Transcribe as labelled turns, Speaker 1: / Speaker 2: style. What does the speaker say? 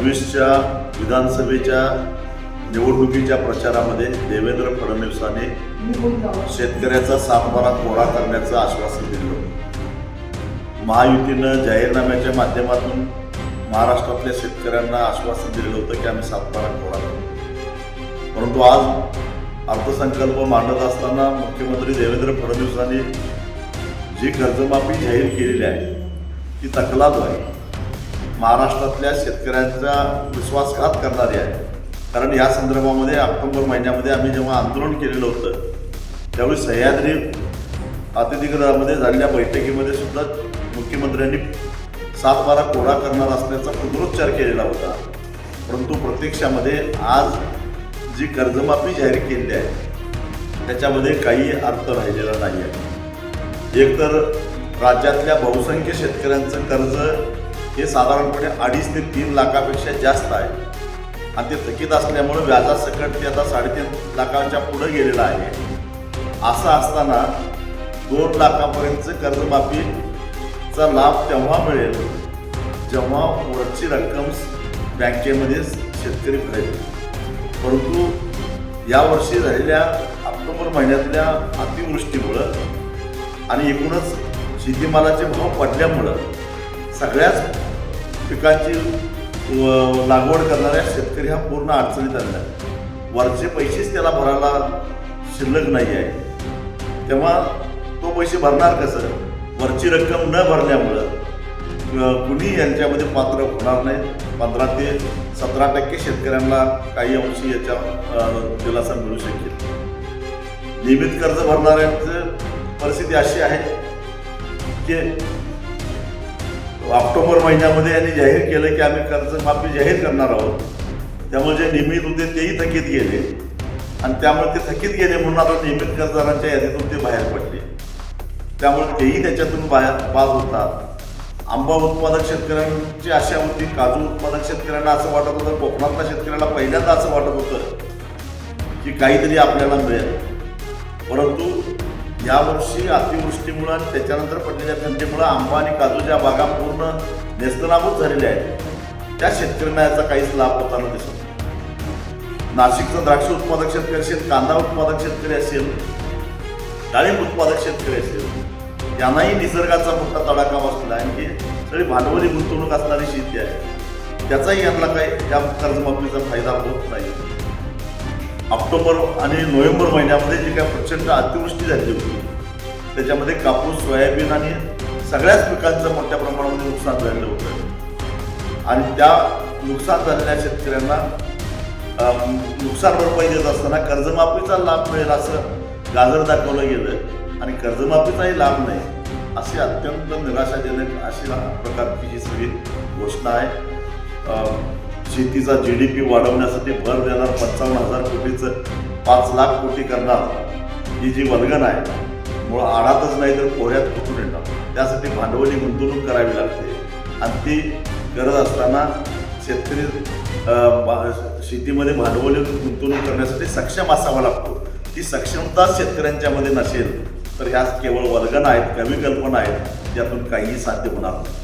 Speaker 1: 2026च्या विधानसभेच्या निवडणुकीच्या प्रचारामध्ये देवेंद्र फडणवीसांनी शेतकऱ्याचा सातबारा कोरा करण्याचं आश्वासन दिलं होतं. महायुतीनं जाहीरनाम्याच्या माध्यमातून महाराष्ट्रातल्या शेतकऱ्यांना आश्वासन दिलेलं होतं की आम्ही सातबारा कोरा करू. परंतु आज अर्थसंकल्प मांडत असताना मुख्यमंत्री देवेंद्र फडणवीसांनी जी कर्जमाफी जाहीर केलेली आहे ती तकलादू आहे, महाराष्ट्रातल्या शेतकऱ्यांचा विश्वासघात करणारी आहे. कारण या संदर्भामध्ये ऑक्टोबर महिन्यामध्ये आम्ही जेव्हा आंदोलन केलेलं होतं त्यावेळी सह्याद्री अतिथीगृहामध्ये झालेल्या बैठकीमध्ये सुद्धा मुख्यमंत्र्यांनी सातबारा कोरा करणार असल्याचा पुनरुच्चार केलेला होता. परंतु प्रत्यक्षामध्ये आज जी कर्जमाफी जाहीर केलेली आहे त्याच्यामध्ये काही अर्थ राहिलेला नाही आहे. एकतर राज्यातल्या बहुसंख्य शेतकऱ्यांचं कर्ज हे साधारणपणे 2.5 ते 3 लाखापेक्षा जास्त आहे आणि ते थकीत असल्यामुळे व्याजासकट ते आता 3.5 लाखाच्या पुढे गेलेलं आहे. असं असताना 2 लाखापर्यंतचं कर्जमाफीचा लाभ तेव्हा मिळेल जेव्हा वरची रक्कम बँकेमध्ये शेतकरी भरेल. परंतु यावर्षी झालेल्या ऑक्टोबर महिन्यातल्या अतिवृष्टीमुळं आणि एकूणच शेतीमालाचे भाव पडल्यामुळं सगळ्याच पिकांची लागवड करणाऱ्या शेतकरी हा पूर्ण अडचणीत आलेला आहे. वरचे पैसेच त्याला भरायला शिल्लक नाही आहे. तेव्हा तो पैसे भरणार कसं? वरची रक्कम न भरल्यामुळं कुणी यांच्यामध्ये पात्र होणार नाही. 15 ते 17% शेतकऱ्यांना काही अंशी याच्या दिलासा मिळू शकेल. नियमित कर्ज भरणाऱ्यांचं परिस्थिती अशी आहे की ऑक्टोबर महिन्यामध्ये यांनी जाहीर केलं की आम्ही कर्जमाफी जाहीर करणार आहोत. त्यामुळे जे नियमित होते तेही थकीत गेले आणि त्यामुळे ते थकीत गेले म्हणून आता नियमित कर्जदारांच्या यादीतून ते बाहेर पडले. त्यामुळे तेही त्याच्यातून बाद होतात. आंबा उत्पादक शेतकऱ्यांची आशा होती, काजू उत्पादक शेतकऱ्यांना असं वाटत होतं, कोकणातल्या शेतकऱ्याला पहिल्यांदा असं वाटत होतं की काहीतरी आपल्याला मिळेल. परंतु यावर्षी अतिवृष्टीमुळे आणि त्याच्यानंतर पडलेल्या थंडीमुळे आंबा आणि काजूच्या बागा पूर्ण नेस्तनाबूत झालेल्या आहेत. त्या शेतकऱ्यांना याचा काहीच लाभ होताना दिसत नाही. नाशिकचा द्राक्ष उत्पादक शेतकरी असेल, कांदा उत्पादक शेतकरी असेल, डाळिंब उत्पादक शेतकरी असेल, यांनाही निसर्गाचा मोठा तडाखा बसला आहे की सगळी भांडवली गुंतवणूक असणारी शेती आहे. त्याचाही यांना काही या कर्जमाफीचा फायदा होत नाही. ऑक्टोबर आणि नोव्हेंबर महिन्यामध्ये जी काय प्रचंड अतिवृष्टी झाली होती त्याच्यामध्ये कापूस, सोयाबीन आणि सगळ्याच पिकांचं मोठ्या प्रमाणामध्ये नुकसान झालेलं होतं आणि त्या नुकसान झालेल्या शेतकऱ्यांना नुकसान भरपाई देत असताना कर्जमाफीचा लाभ मिळेल असं गाजर दाखवलं गेलं आणि कर्जमाफीचाही लाभ नाही अशी अत्यंत निराशाजनक अशा प्रकारची ही सगळी घोषणा आहे. शेतीचा GDP वाढवण्यासाठी भर देणार 55,000 कोटीचं 5 लाख कोटी करणार ही जी वल्गन आहे मुळं आडातच नाही तर पोह्यात फुटून येणार. त्यासाठी भांडवली गुंतवणूक करावी लागते आणि ती गरज असताना शेतकरी शेतीमध्ये भांडवली गुंतवणूक करण्यासाठी सक्षम असावा लागतो. ती सक्षमता शेतकऱ्यांच्यामध्ये नसेल तर ह्या केवळ वल्गना आहेत, कमी कल्पना आहेत, यातून काहीही साध्य होणार नाही.